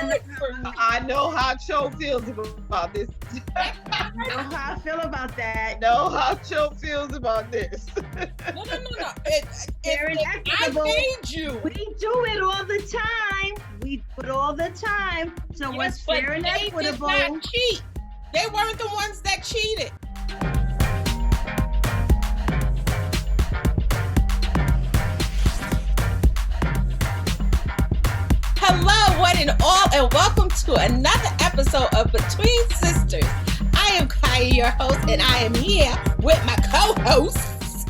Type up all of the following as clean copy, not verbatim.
I know how Cho feels about this. I know how I feel about that. I know how Cho feels about this. No. Fair and I equitable. made you. We do it all the time. We do it all the time. So what's fair and equitable? They did not cheat. They weren't the ones that cheated. Hello, one and all, and welcome to another episode of Between Sisters. I am Chaya, your host, and I am here with my co-hosts,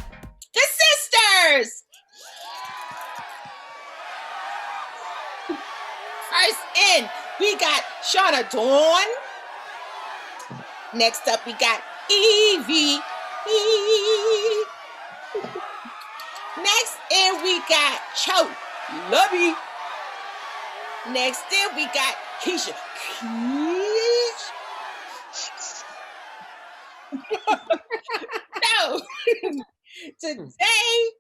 the sisters. First in, we got Shanah Dawn. Next up, we got Evie. Next in, we got Chola. Next in, we got Kish. So, today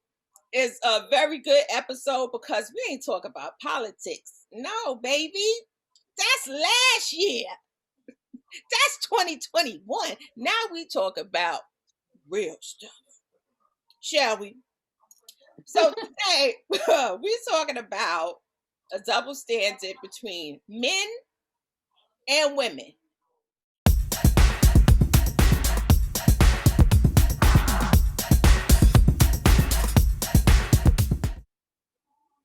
is a very good episode because we ain't talk about politics. No, baby. That's last year. That's 2021. Now we talk about real stuff. Shall we? So today, we're talking about a double standard between men and women.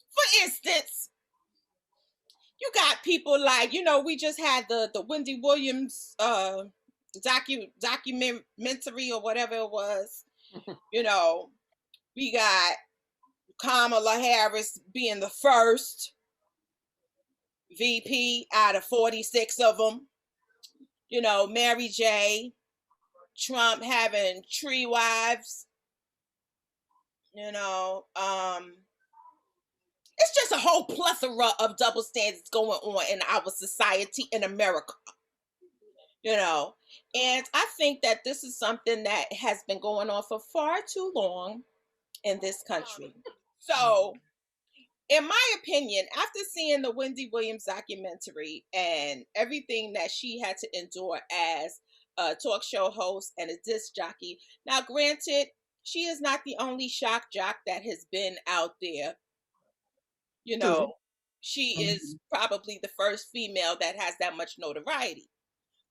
For instance, you got people like, we just had the Wendy Williams documentary or whatever it was. We got Kamala Harris being the first VP out of 46 of them. Mary J. Trump having tree wives. It's just a whole plethora of double standards going on in our society in America. And I think that this is something that has been going on for far too long in this country. So, in my opinion, after seeing the Wendy Williams documentary and everything that she had to endure as a talk show host and a disc jockey, now granted, she is not the only shock jock that has been out there. She is probably the first female that has that much notoriety.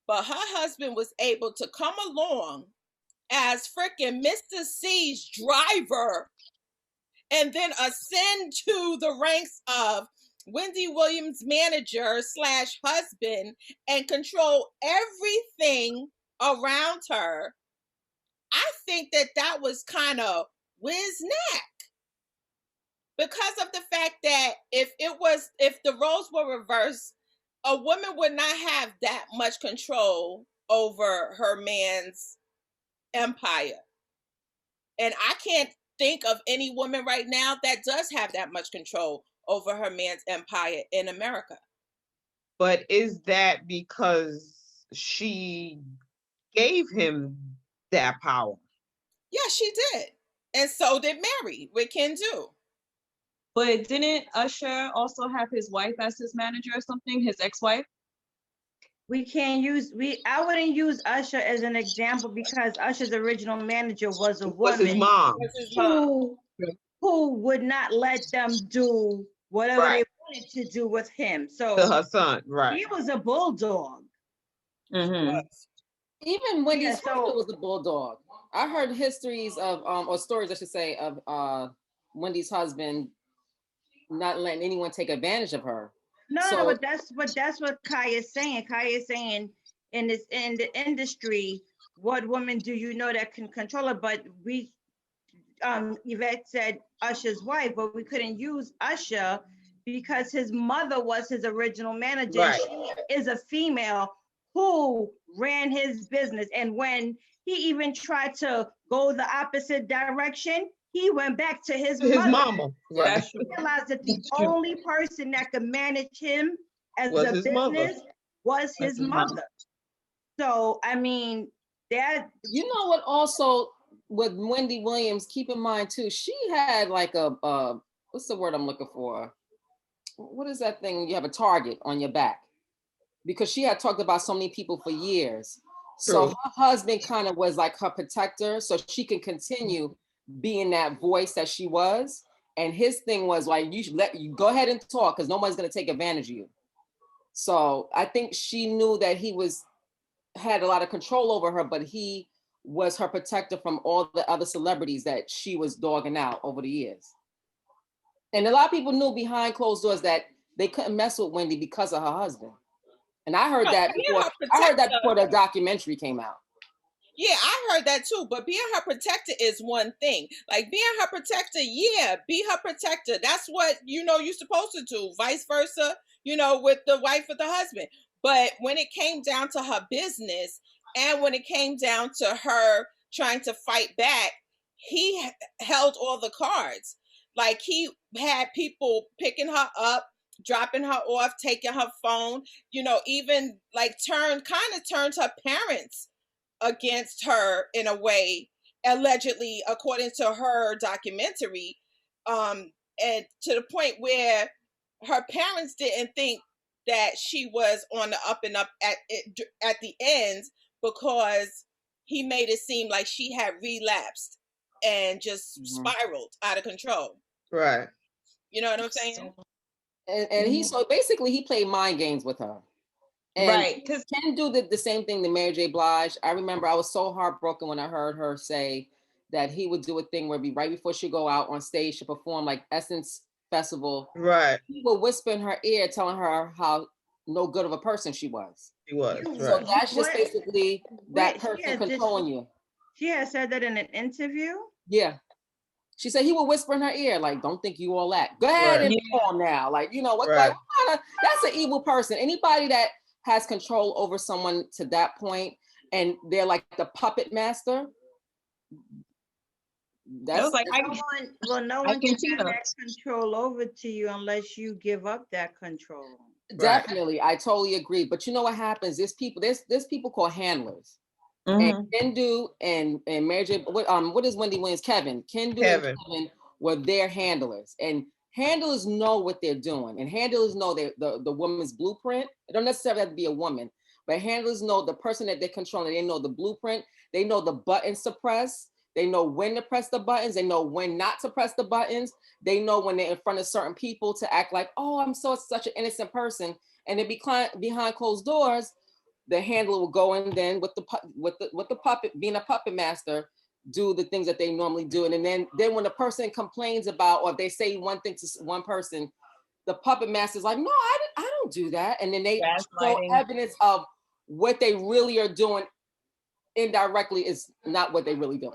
But her husband was able to come along as freaking Mr. C's driver and then ascend to the ranks of Wendy Williams' manager / husband and control everything around her. I think that was kind of whiz-knack. Because of the fact that if the roles were reversed, a woman would not have that much control over her man's empire. And I can't think of any woman right now that does have that much control over her man's empire in America. But is that because she gave him that power? Yeah, she did. And so did Mary with Ken Do. But didn't Usher also have his wife as his manager or something, his ex-wife? I wouldn't use Usher as an example because Usher's original manager was a woman. Was his mom. Who would not let them do whatever they wanted to do with him. So to her son, right. He was a bulldog. Mm-hmm. Even Wendy's husband was a bulldog. I heard histories of or stories I should say of Wendy's husband not letting anyone take advantage of her. No, but that's what Chaya is saying. Chaya is saying in the industry, what woman do you know that can control it? But we Yvette said Usher's wife, but we couldn't use Usher because his mother was his original manager. Right. She is a female who ran his business. And when he even tried to go the opposite direction, he went back to his mama. Right. He realized that the only person that could manage him as a business was his mother. So, I mean, that... You know what also with Wendy Williams, keep in mind too, she had like a what's the word I'm looking for? What is that thing? You have a target on your back. because she had talked about so many people for years. So True. her husband kind of was like her protector, so she can continue being that voice that she was. And his thing was like, you should let you go ahead and talk because nobody's gonna take advantage of you. So I think she knew that he had a lot of control over her, but he was her protector from all the other celebrities that she was dogging out over the years. And a lot of people knew behind closed doors that they couldn't mess with Wendy because of her husband. And I heard that before the documentary came out. Yeah, I heard that too. But being her protector is one thing. Like being her protector, yeah, be her protector. That's what you're supposed to do. Vice versa, with the wife or the husband. But when it came down to her business and when it came down to her trying to fight back, he held all the cards. Like he had people picking her up, dropping her off, taking her phone, even like turned her parents against her in a way, allegedly, according to her documentary, and to the point where her parents didn't think that she was on the up and up at the end, because he made it seem like she had relapsed and just spiraled out of control. Right. You know what I'm saying? And he, so basically he played mind games with her. And right, because Ken do the same thing to Mary J. Blige. I remember I was so heartbroken when I heard her say that he would do a thing where right before she go out on stage to perform like Essence Festival, right, he would whisper in her ear telling her how no good of a person she was. She was. So Right. that's just basically that person controlling you. She had said that in an interview? Yeah. She said he would whisper in her ear, like, don't think you all that. Go ahead and perform now. Like, what kind of, that's an evil person. Anybody that has control over someone to that point and they're like the puppet master. That's like no one can have that control over to you unless you give up that control. Definitely. I totally agree. But you know what happens? There's people called handlers. And Kendu and Mary J. What is Wendy Williams? Kevin. Kendu and Kevin were their handlers. And handlers know what they're doing. And handlers know the woman's blueprint. It don't necessarily have to be a woman, but handlers know the person that they're controlling. They know the blueprint. They know the buttons to press. They know when to press the buttons. They know when not to press the buttons. They know when they're in front of certain people to act like, oh, I'm such an innocent person. And then behind closed doors, the handler will go in then with the puppet, being a puppet master, do the things that they normally do. And then when the person complains about, or they say one thing to one person, the puppet master is like, no, I don't do that. And then they show evidence of what they really are doing indirectly is not what they really doing.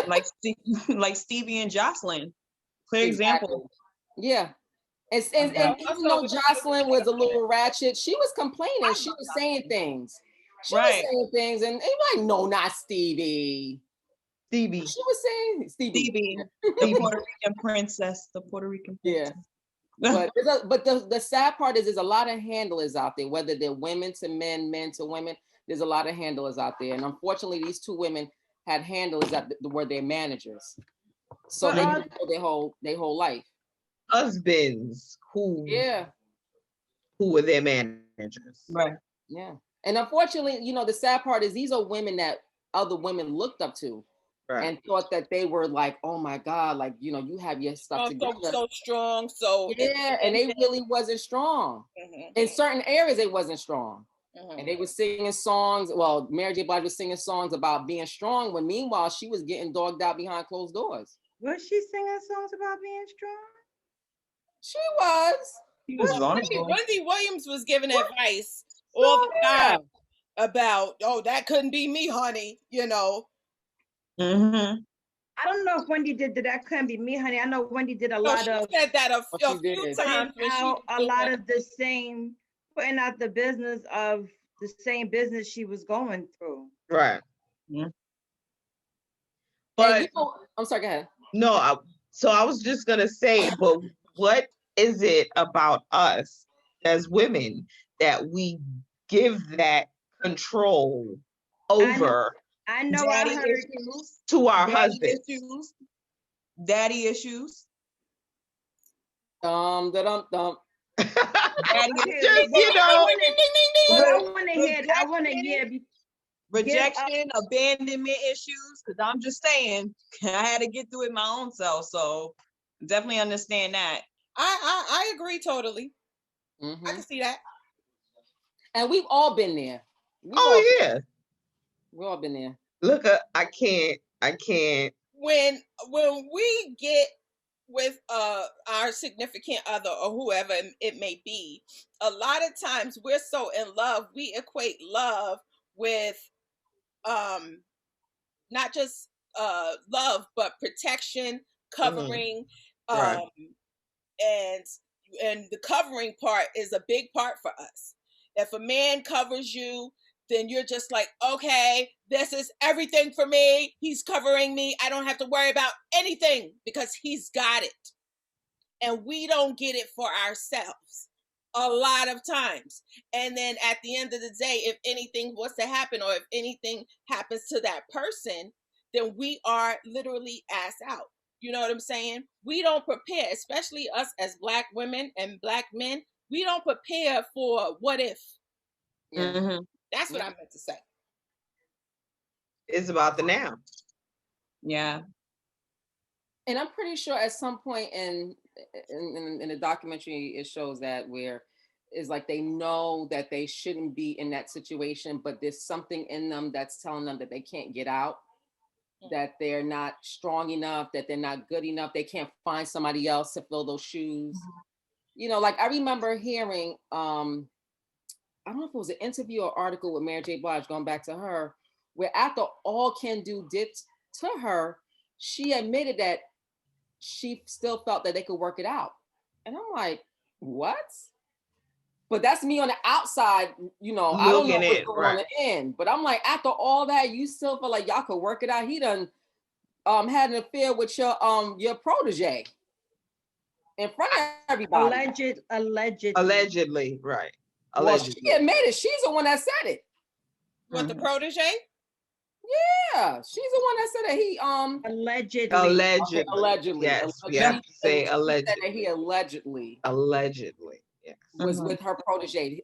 like Stevie and Jocelyn, clear example. Yeah. And even though Jocelyn was a little ratchet, she was complaining. She was saying things. And they like, no, not Stevie. She was saying Stevie. The Puerto Rican princess. Yeah. But the sad part is there's a lot of handlers out there, whether they're women to men, men to women. There's a lot of handlers out there. And unfortunately, these two women had handlers that were their managers. So they control their whole life. Husbands who were their managers. Right. Yeah. And unfortunately, the sad part is these are women that other women looked up to. Right. And thought that they were like, oh my God, like, you have your stuff together. So strong. And they really wasn't strong. Mm-hmm. In certain areas, they wasn't strong. Mm-hmm. And they were singing songs. Well, Mary J. Blige was singing songs about being strong, when meanwhile, she was getting dogged out behind closed doors. Was she singing songs about being strong? She was. Wendy Williams was giving advice all the time about, oh, that couldn't be me, honey, Mm-hmm. I don't know if Wendy did that. Couldn't be me, honey. I know Wendy did a lot of. She said that a few times. A lot of the same, putting out the business of the same business she was going through. Right. Mm-hmm. But I'm sorry. Go ahead. No, so I was just gonna say, but what is it about us as women that we give that control over? I know I heard issues to our husbands. Daddy issues. Dum. Daddy Okay, is Just, well, you know, I want to hear. rejection, abandonment issues. Because I'm just saying, I had to get through it my own self. So definitely understand that. I agree totally. Mm-hmm. I can see that. And we've all been there. We've all been there. Look, I can't. When we get with our significant other or whoever it may be, a lot of times we're so in love, we equate love with not just love, but protection, covering, Right. and the covering part is a big part for us. If a man covers you, then you're just like, okay, this is everything for me. He's covering me. I don't have to worry about anything because he's got it. And we don't get it for ourselves a lot of times. And then at the end of the day, if anything was to happen or if anything happens to that person, then we are literally ass out. You know what I'm saying? We don't prepare, especially us as Black women and Black men. We don't prepare for what if. Yeah. Mm-hmm. That's what I meant to say. It's about the now. Yeah. And I'm pretty sure at some point in the documentary, it shows that where is like they know that they shouldn't be in that situation, but there's something in them that's telling them that they can't get out, that they're not strong enough, that they're not good enough, they can't find somebody else to fill those shoes. You know, like I remember hearing, I don't know if it was an interview or article with Mary J. Blige, going back to her, where after all Can Do did to her, she admitted that she still felt that they could work it out. And I'm like, what? But that's me on the outside, you know, I don't know what's going on the end. But I'm like, after all that, you still feel like y'all could work it out. He done had an affair with your protege in front of everybody. Allegedly, right. Well, she admitted she's the one that said it. What, the protege? Yeah, she's the one that said that he allegedly. Yes, we have to say allegedly. Said that he allegedly yes. was with her protege.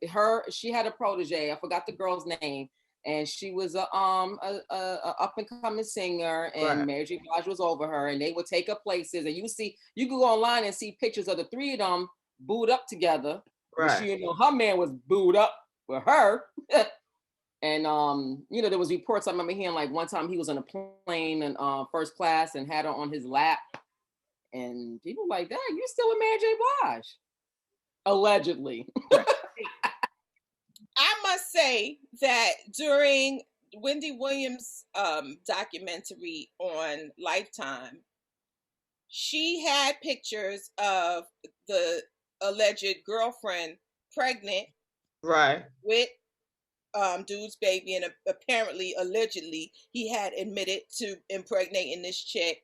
She had a protege. I forgot the girl's name, and she was a up and coming singer, and Mary J. Blige was over her, and they would take her places. And you could go online and see pictures of the three of them booed up together. Right. You know, her man was booed up with her. And you know, there was reports I remember hearing like one time he was on a plane in first class and had her on his lap, and people were like, "Dad, you still with Mary J. Blige?" Allegedly. I must say that during Wendy Williams' documentary on Lifetime, she had pictures of the alleged girlfriend pregnant, right, with dude's baby, and apparently, allegedly, he had admitted to impregnating this chick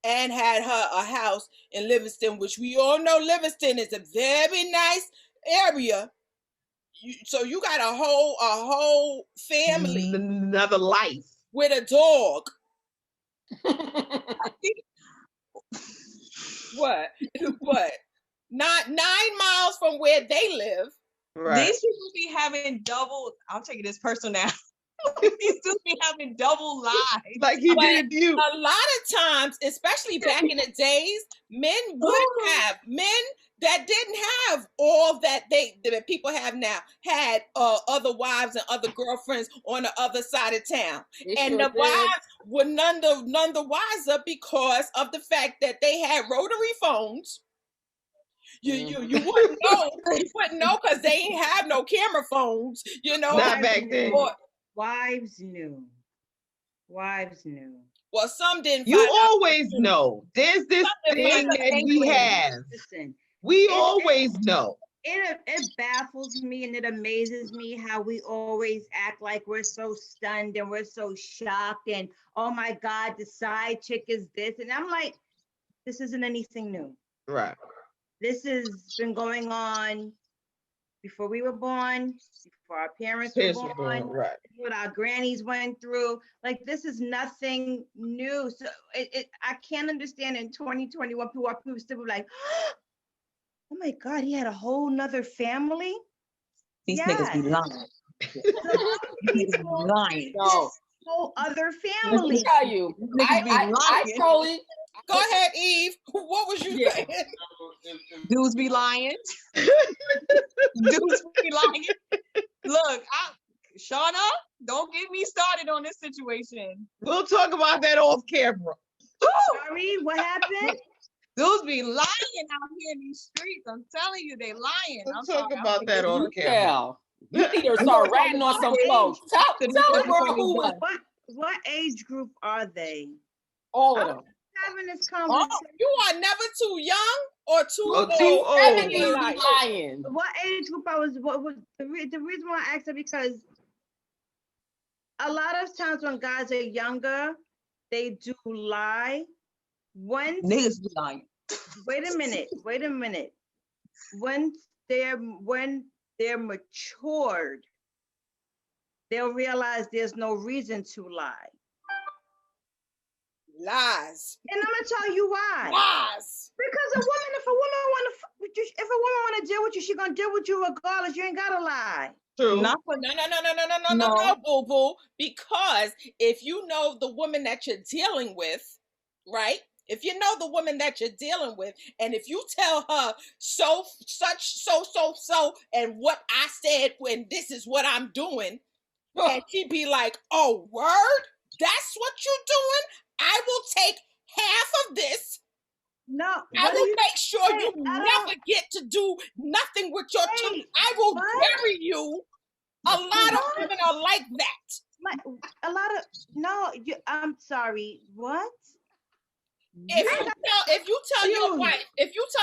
and had her a house in Livingston, which we all know Livingston is a very nice area. So you got a whole family, another life with a dog. What? Not 9 miles from where they live. Right. These people be having double. I'll take it as personal now. These people be having double lives. Like he did you. A lot of times, especially back in the days, men that didn't have all that people have now, had other wives and other girlfriends on the other side of town. And the wives were none the wiser because of the fact that they had rotary phones. You wouldn't know because they ain't have no camera phones, you know. Not back then. Wives knew. Well, some didn't. You always know. There's this thing that we have. Listen, we always know. It baffles me and it amazes me how we always act like we're so stunned and we're so shocked and, oh my God, the side chick is this. And I'm like, this isn't anything new. Right. This has been going on before we were born, before our parents were born, right? What our grannies went through. Like, this is nothing new. So I can't understand in 2021 people still be like, Oh my God, he had a whole nother family? These niggas be lying. These people lying. No, whole other let me family. tell you, Niggas be I lying. totally. Go ahead, Eve. What was you Yeah. saying? Dudes be lying. Dudes be lying. Look, Shanah, don't get me started on this situation. We'll talk about that off camera. Sorry, what happened? Dudes be lying out here in these streets. I'm telling you, they lying. We'll I'm talk sorry, about that off camera. Tell. You need to I'm start gonna talk ratting on about some it. folks. Tell This the is world really who was done. What age group are they? all of them. Having this Oh, conversation. You are never too young or too Oh, old. too old. They Like, be lying. What age group I was? What was the reason why I asked that? Because a lot of times when guys are younger, they do lie. Once, niggas be lying. wait a minute. Once they're matured, they'll realize there's no reason to lie. lies. And I'm gonna tell you why. Lies. Because if a woman want to fuck with you, if a woman want to deal with you, she gonna deal with you regardless. You ain't gotta lie. True. Not for No, boo boo. Because if you know the woman that you're dealing with, right? If you know the woman that you're dealing with, and if you tell her so, and what I said when this is what I'm doing, and she be like, oh, word? That's what you're doing? I will take half of this. No, I will make sure Hey, you I never get to do nothing with your tongue. Hey, I will what? bury you. A lot of women are like that. A lot of no. I'm sorry. What? If you tell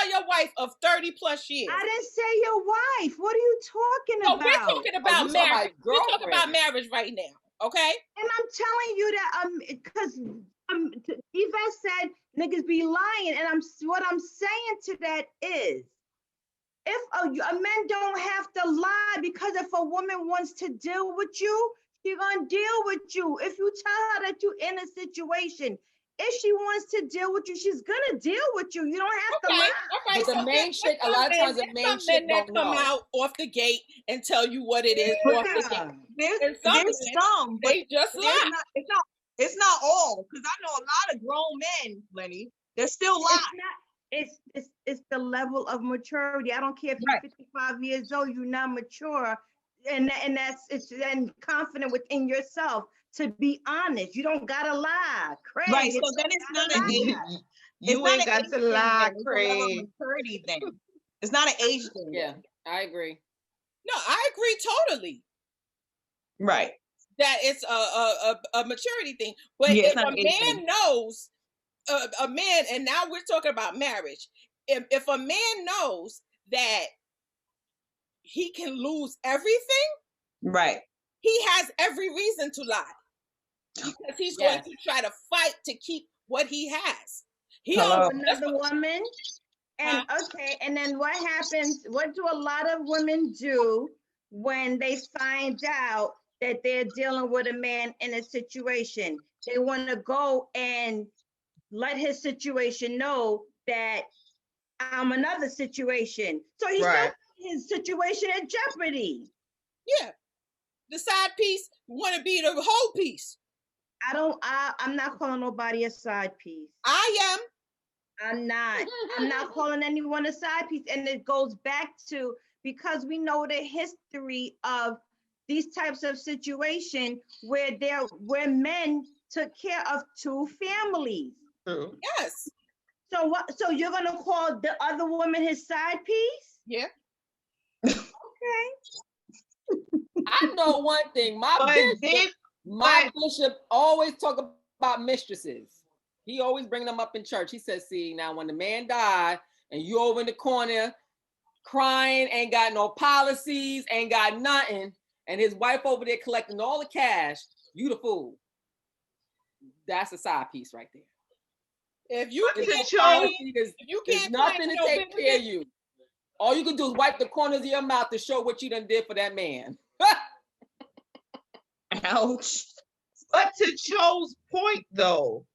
your wife of 30 plus years. I didn't say your wife. What are you talking No, about? we're talking about you marriage. talking We're about talking about marriage right now. Okay. And I'm telling you that because Yvette said niggas be lying, and what I'm saying to that is, if a man don't have to lie, because if a woman wants to deal with you, she's gonna deal with you. If you tell her that you're in a situation, if she wants to deal with you, she's gonna deal with you. You don't have to lie. Okay. But the main chick, a lot of times the main chick don't come know. out off the gate and tell you what it is off the gate. And there's some, but they just lie. it's not all, because I know a lot of grown men, Lenny, they're still lying. It's the level of maturity. I don't care if you're 55 years old, you're not mature, and it's confident within yourself to be honest. You don't gotta lie, Craig. Right. So then it's not an age. You ain't got to lie, Craig. Maturity thing. It's not an age thing. Yeah, I agree. No, I agree totally. Right. That it's a maturity thing. But Yeah, if a man knows, a man, and now we're talking about marriage. If a man knows that he can lose everything, right, he has every reason to lie, because he's going to try to fight to keep what he has. He another woman, and and then what happens? What do a lot of women do when they find out that they're dealing with a man in a situation? They want to go and let his situation know that I'm another situation. So he's not his situation at jeopardy. Yeah. The side piece want to be the whole piece. I'm not calling nobody a side piece. I am. I'm not calling anyone a side piece. And it goes back to, because we know the history of these types of situations where men took care of two families. Yes. So what? So you're gonna call the other woman his side piece? Yeah. Okay. I know one thing. My bishop always talk about mistresses. He always bring them up in church. He says, "See, now when the man died and you over in the corner crying, ain't got no policies, ain't got nothing, and his wife over there collecting all the cash, you the fool." That's a side piece right there. If you can't there's nothing to take care of you. All you can do is wipe the corners of your mouth to show what you done did for that man. Ouch. But to Cho's point, though,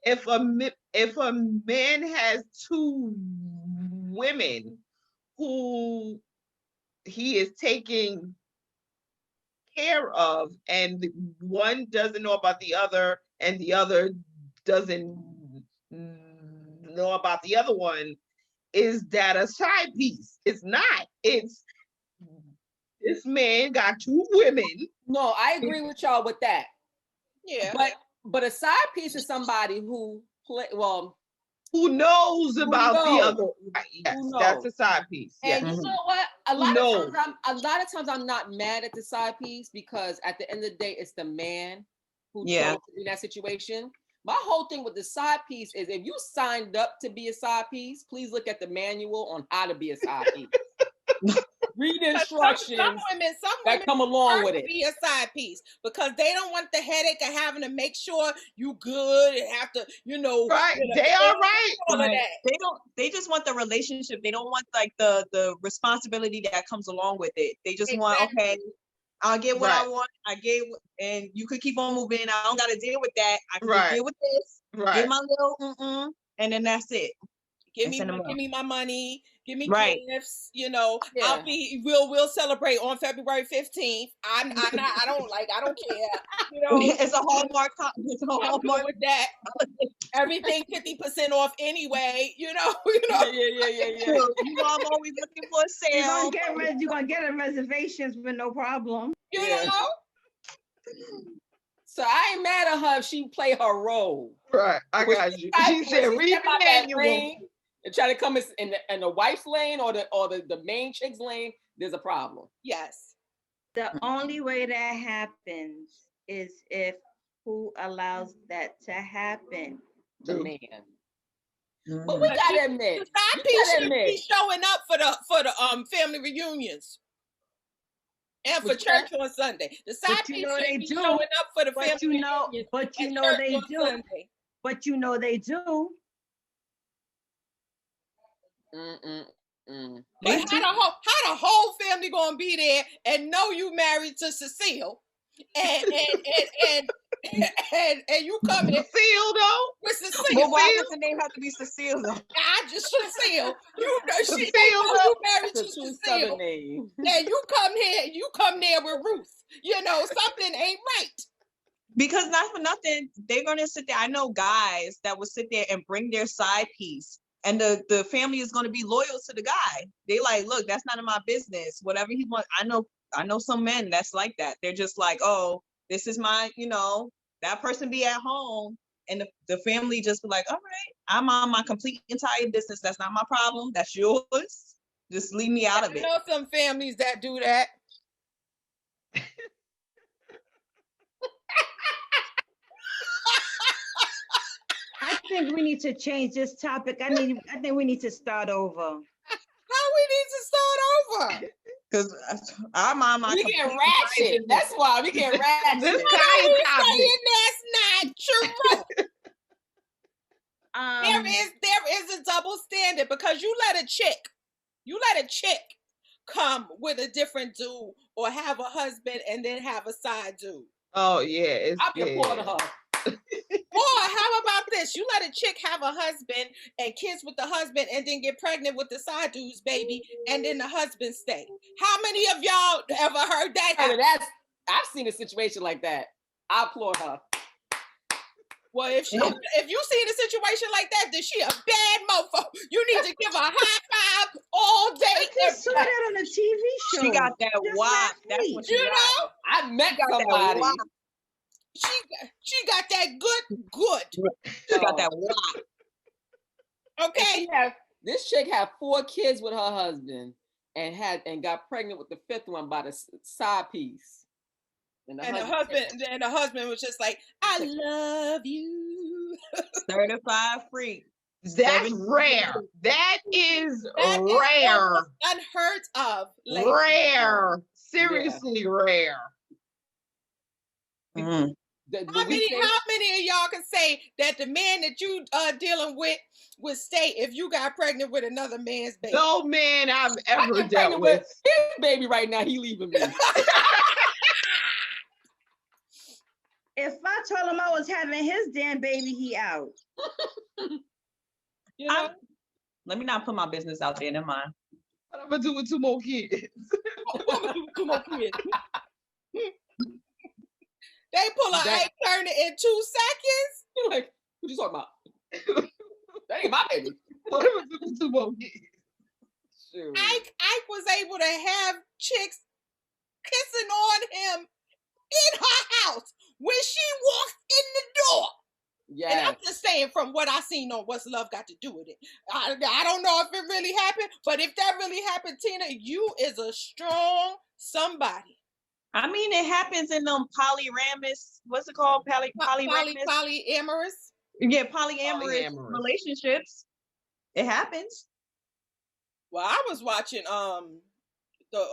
if a man has two women who he is taking care of, and one doesn't know about the other, and the other doesn't know about the other one, is that a side piece? It's not. It's this man got two women. No, I agree with y'all with that. Yeah. But a side piece is somebody who who knows about the other. Right, yes, that's a side piece. And yes. you know what? A lot of times I'm not mad at the side piece, because at the end of the day, it's the man who chose to be in that situation. My whole thing with the side piece is, if you signed up to be a side piece, please look at the manual on how to be a side piece. Read the instructions. Some women that come along with it. Be a side piece because they don't want the headache of having to make sure you good and have to, right. They are right. All of that. They just want the relationship. They don't want like the responsibility that comes along with it. They just want, okay, I'll get what I want. I get, and you could keep on moving. I don't got to deal with that. I can deal with this. Get my little and then that's it. Give me my money. Give me gifts. We'll celebrate on February 15th. I don't care. It's a Hallmark. It's a Hallmark with that. Everything 50% off anyway. Yeah. You know, I'm always looking for a sale. You're gonna get a reservations with no problem. You know. So I ain't mad at her if she play her role. Right, I got you. She said, "Read the manual." And try to come in the wife's lane or the main chick's lane, there's a problem. Yes. The only way that happens is if who allows that to happen? The man. But we gotta admit, the side piece should be showing up for the family reunions. And for church on Sunday. The side piece should be showing up for the family reunions. But you know they do. But you know they do. But how the whole family gonna be there and know you married to Cecile, and you come in Cecile though? With Cecile. Well, why does the name have to be Cecile though? I just Cecile. You married to Cecile. And you come here, you come there with Ruth. Something ain't right. Because not for nothing, they're gonna sit there. I know guys that will sit there and bring their side piece. And the family is going to be loyal to the guy. They like, look, that's none of my business. Whatever he wants. I know some men that's like that. They're just like, oh, this is my, that person be at home. And the family just be like, all right, I'm on my complete entire business. That's not my problem. That's yours. Just leave me out of it. I know some families that do that. I think we need to change this topic. I think we need to start over. How we need to start over? Because our mama, we get ratchet. That's why we get ratchet. This saying that's not true. There is a double standard because you let a chick come with a different dude or have a husband and then have a side dude. Oh yeah, I'll be a part of her. Or how about this? You let a chick have a husband and kids with the husband and then get pregnant with the side dude's baby and then the husband stay. How many of y'all ever heard that? I've seen a situation like that. I applaud her. Well, if you seen a situation like that, then she a bad mofo. You need to give her a high five all day. I saw that on a TV show. She got that wop. That's what she got. I met somebody. She got that good. She got that wop. Okay. This chick had 4 kids with her husband and got pregnant with the 5th one by the side piece. And the husband was just like, I love you. Certified freak. That's rare. That is rare. Unheard of. Rare. Seriously rare. How many of y'all can say that the man that you dealing with would stay if you got pregnant with another man's baby? No man I've ever dealt with. His baby right now, he leaving me. If I told him I was having his damn baby, he out. Let me not put my business out there. Never mind. What I'm gonna do with 2 more kids? What I'm gonna do with 2 more kids? They pull a Ike Turner in 2 seconds. You're like, what you talking about? That ain't my baby. What am I gonna do with 2 more kids? Sure. Ike was able to have chicks kissing on him in her house when she walks in the door. Yeah. And I'm just saying, from what I seen on What's Love Got to Do with It, I don't know if it really happened, but if that really happened, Tina, you is a strong somebody. I mean, it happens in them polyramous. What's it called? Polyamorous. Yeah, polyamorous relationships. It happens. Well, I was watching the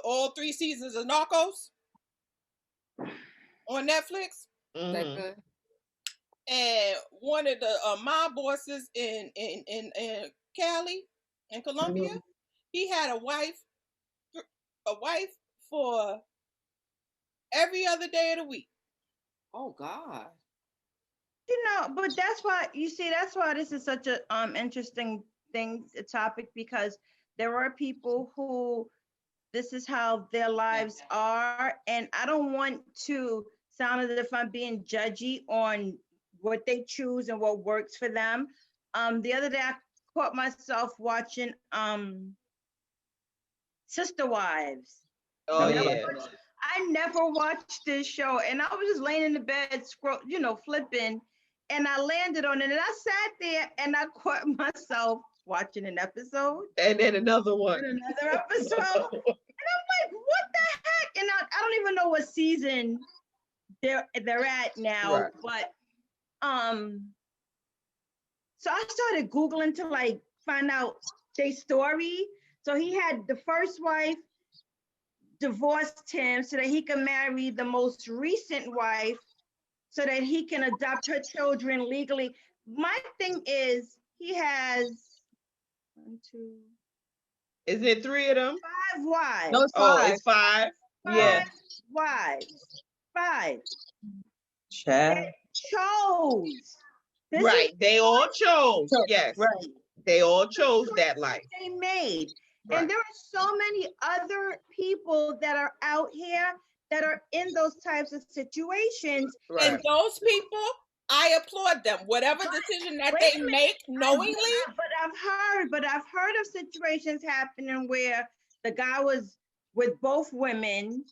all 3 seasons of Narcos on Netflix. Mm-hmm. And one of the mob bosses in Cali, in Colombia, he had a wife for every other day of the week. Oh God. You know, but that's why that's why this is such a interesting topic, because there are people who this is how their lives are, and I don't want to sound as if I'm being judgy on what they choose and what works for them. The other day I caught myself watching Sister Wives. Oh yeah. I never watched this show, and I was just laying in the bed, flipping, and I landed on it, and I sat there and I caught myself watching an episode, and then another one, and another episode, and I'm like, what the heck? And I don't even know what season they're at now, right. But so I started Googling to like find out their story. So he had the first wife divorced him so that he can marry the most recent wife so that he can adopt her children legally. My thing is, he has 1, 2. Is it 3 of them? 5 wives. No, it's 5. It's 5. 5 yeah. wives. 5. Chad. Chose. Right. They all chose. Yes. Right. They all chose that life. They made. Right. And there are so many other people that are out here that are in those types of situations. Right. And those people, I applaud them. Whatever decision that they make knowingly. But I've heard of situations happening where the guy was with both women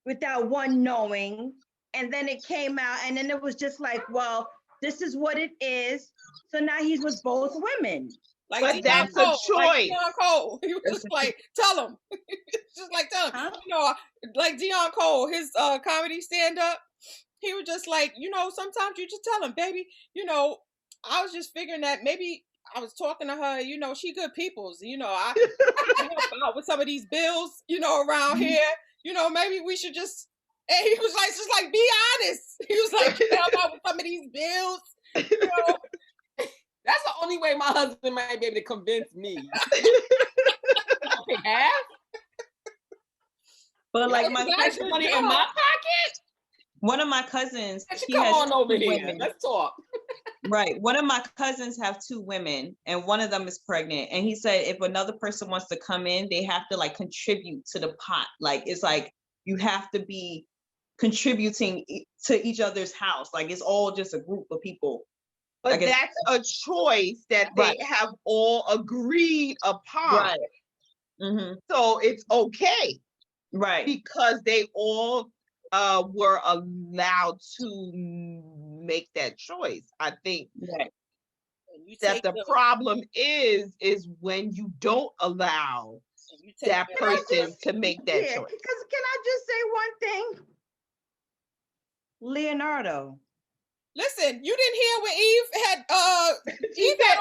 without one knowing, and then it came out, and then it was just like, well, this is what it is. So now he's with both women. Like, but that's a choice. Like Dion Cole. He was just like, tell him. Just like, tell him. Huh? You know, like Dion Cole, his comedy stand-up, he was just like, sometimes you just tell him, baby, I was just figuring that maybe I was talking to her, she good peoples. I can help out with some of these bills, around here. Maybe we should just, and he was like, just like, be honest. He was like, help out with some of these bills, That's the only way my husband might be able to convince me. Half? But like my cousin, money in my pocket. One of my cousins, come on over here. Women. Let's talk. Right. One of my cousins have 2 women, and one of them is pregnant. And he said if another person wants to come in, they have to like contribute to the pot. Like it's like you have to be contributing to each other's house. Like it's all just a group of people. But that's a choice that they have all agreed upon. Right. Mm-hmm. So it's okay. Right. Because they all were allowed to make that choice. I think that the problem is when you don't allow that person to make that choice. Because can I just say one thing? Leonardo. Listen, you didn't hear when Eve had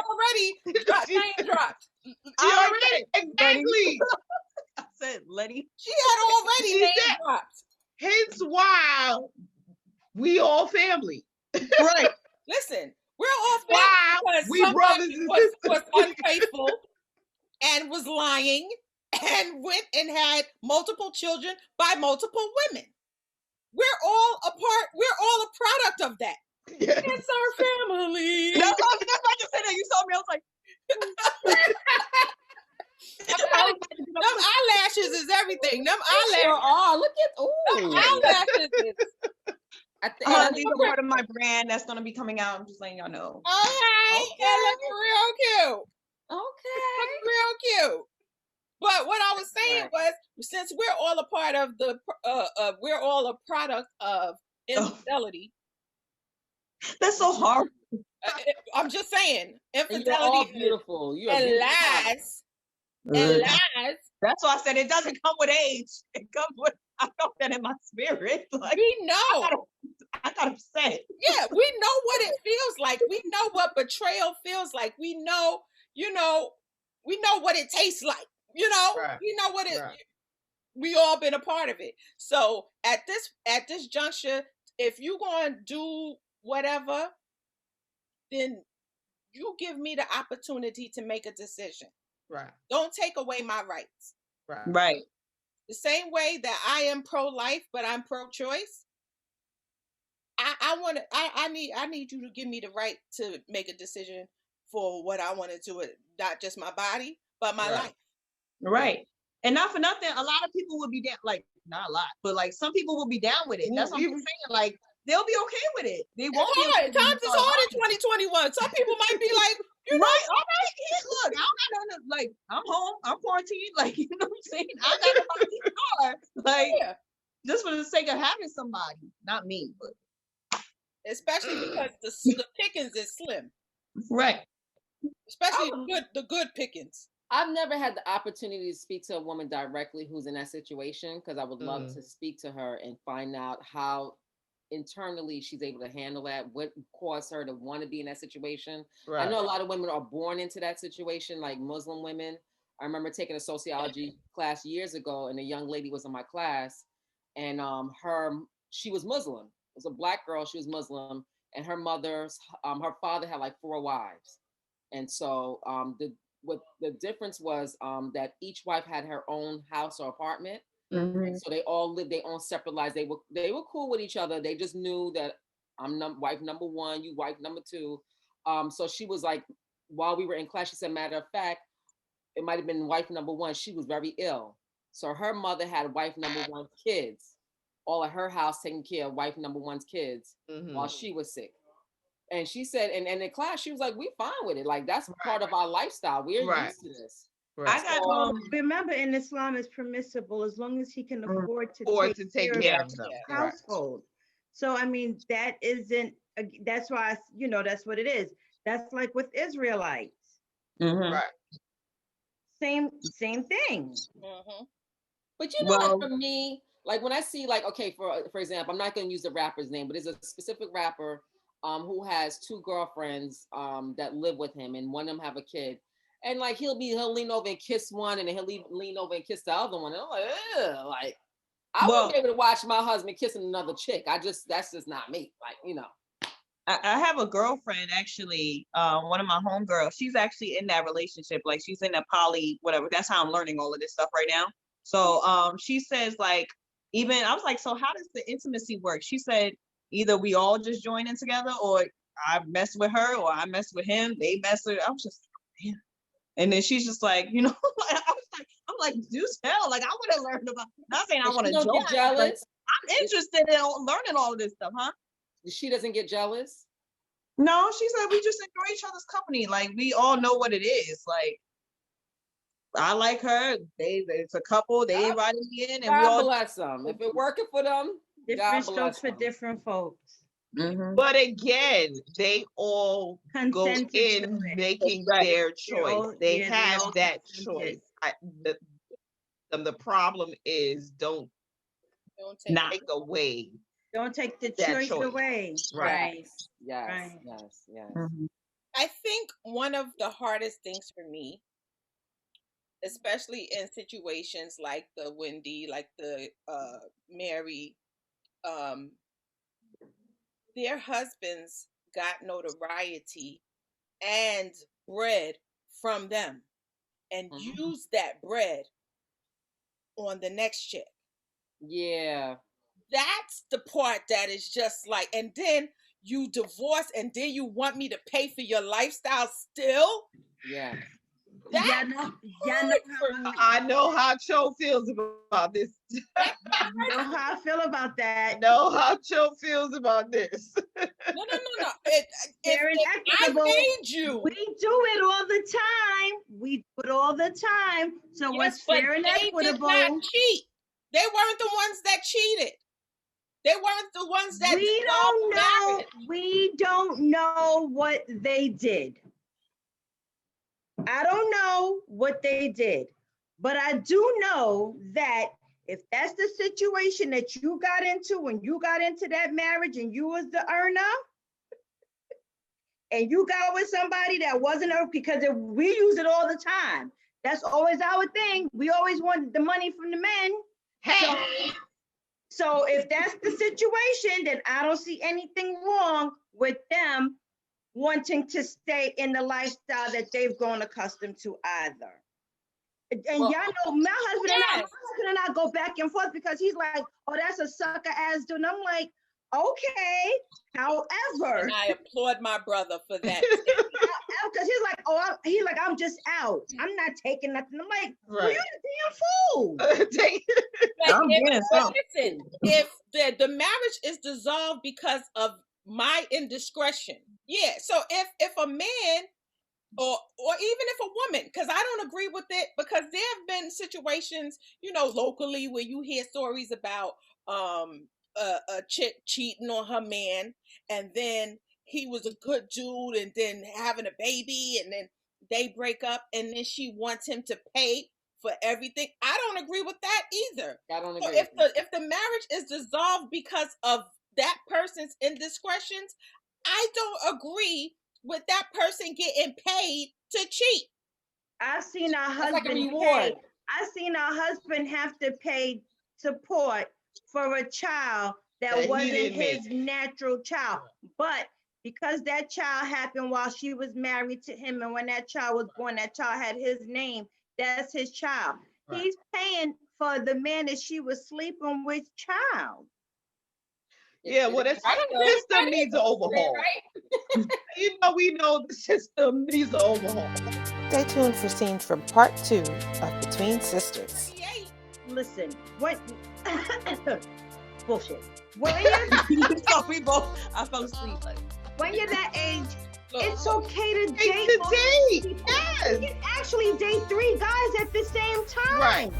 already name dropped. Exactly. I said Letty. She had already name dropped. Hence why we all family. Right. Listen, we're all family because we brothers and sisters was unfaithful and was lying and went and had multiple children by multiple women. We're all a product of that. Yes. It's our family. That's why I just said that. You saw me. I was like, eyelashes is everything. Them They sure eyelashes. are. Look at Them eyelashes is These are part of my brand that's gonna be coming out. I'm just letting y'all know. okay. It looks real cute. Okay. Looks real cute. But what I was saying was, since we're all a part of the, we're all a product of infidelity. That's so hard. I'm just saying, infidelity. You're all beautiful. You're and beautiful. lies. And lies. That's why I said it doesn't come with age. It comes with. I felt that in my spirit. Like, we know. I got upset. Yeah, we know what it feels like. We know what betrayal feels like. We know, we know what it tastes like. We know what it. Right. We all been a part of it. So at this juncture, if you gonna do whatever, then you give me the opportunity to make a decision. Right. Don't take away my rights. Right. The same way that I am pro-life, but I'm pro-choice. I need you to give me the right to make a decision for what I want to do, not just my body, but my life. Right. And not for nothing, a lot of people would be down, like, not a lot, but like some people will be down with it. That's what I'm saying. Like, they'll be okay with it. They won't be okay. Times is hard in 2021. Some people might be like, right, all right, look, I don't got nothing, like, I'm home, I'm quarantined, like, you know what I'm saying? I got nobody in the car. Like, just for the sake of having somebody, not me, but especially because the pickings is slim. Right. Especially the good pickings. I've never had the opportunity to speak to a woman directly who's in that situation, because I would love to speak to her and find out how internally she's able to handle that, what caused her to want to be in that situation. Right. I know a lot of women are born into that situation, like Muslim women. I remember taking a sociology class years ago, and a young lady was in my class, and she was Muslim. It was a Black girl, she was Muslim, and her father had like 4 wives. And so the difference was that each wife had her own house or apartment. Mm-hmm. So they all lived their own separate lives. They were cool with each other. They just knew that I'm wife number 1, you wife number 2. So she was like, while we were in class, she said, matter of fact, it might have been wife number 1. She was very ill. So her mother had wife number 1's kids, all at her house taking care of wife number 1's kids while she was sick. And she said, and in class, she was like, we fine with it. Like, that's part of our lifestyle. We're used to this. Right. Remember, in Islam, it's permissible as long as he can afford to take care of the household. So, I mean, that isn't, that's why, that's what it is. That's like with Israelites. Mm-hmm. Right. Same thing. Mm-hmm. But like for me, like when I see, like, okay, for example, I'm not going to use the rapper's name, but there's a specific rapper who has 2 girlfriends that live with him, and one of them have a kid. And like he'll lean over and kiss one, and then he'll lean over and kiss the other one. And I'm like, ugh, like I wouldn't be able to watch my husband kissing another chick. That's just not me. Like, I have a girlfriend, actually, one of my homegirls. She's actually in that relationship. Like, she's in a poly, whatever. That's how I'm learning all of this stuff right now. So she says, like, even I was like, so how does the intimacy work? She said, either we all just join in together, or I mess with her, or I mess with him. They mess with. I was just, man. And then she's just like, I'm like, do tell. Like, I want to learn about. Not saying I want to join. Jealous. I'm interested in learning all of this stuff, huh? She doesn't get jealous. No, she said we just enjoy each other's company. Like, we all know what it is. Like, I like her. It's a couple. They invited me in, and God we all bless them. If it's working for them, different strokes for different folks. Mm-hmm. But again, they all go in making their choice. They have that choice. The problem is don't take away. Don't take the choice away. Right. Yes. Mm-hmm. I think one of the hardest things for me, especially in situations like the Wendy, like the Mary, their husbands got notoriety and bread from them, and use that bread on the next chick. Yeah. That's the part that is just like, and then you divorce, and then you want me to pay for your lifestyle still? Yeah. y'all know I know how Cho feels about this. you know how I feel about that. I know how Cho feels about this. No. Fair and I equitable. made you. We do it all the time. We do it all the time. So what's fair and equitable? They did not cheat. They weren't the ones that cheated. They weren't the ones that dissolved marriage. We don't know what they did. I don't know what they did, but I do know that if that's the situation that you got into when you got into that marriage and you was the earner, and you got with somebody that wasn't her, because we use it all the time. That's always our thing. We always want the money from the men. So if that's the situation, then I don't see anything wrong with them wanting to stay in the lifestyle that they've grown accustomed to either. And y'all know my husband and I go back and forth because he's like, oh, that's a sucker ass dude. And I'm like, okay, however. And I applaud my brother for that. Because he's like, I'm just out. I'm not taking nothing. I'm like, well, you're a damn fool. Listen, if the marriage is dissolved because of my indiscretion, yeah. So if a man or even if a woman, because I don't agree with it, because there have been situations, locally where you hear stories about a chick cheating on her man, and then he was a good dude, and then having a baby, and then they break up, and then she wants him to pay for everything. I don't agree with that either. I don't agree. So if the marriage is dissolved because of that person's indiscretions, I don't agree with that person getting paid to cheat. I've seen our husband I've seen our husband have to pay support for a child that wasn't his natural child. But because that child happened while she was married to him, and when that child was born, that child had his name, that's his child. Right. He's paying for the man that she was sleeping with child. Yeah, well, the system needs an overhaul. Right? We know the system needs an overhaul. Stay tuned for scenes from part 2 of Between Sisters. Listen, what? Bullshit. When I fell asleep. When you're that age, it's okay to date. Yes. You can actually date 3 guys at the same time. Right.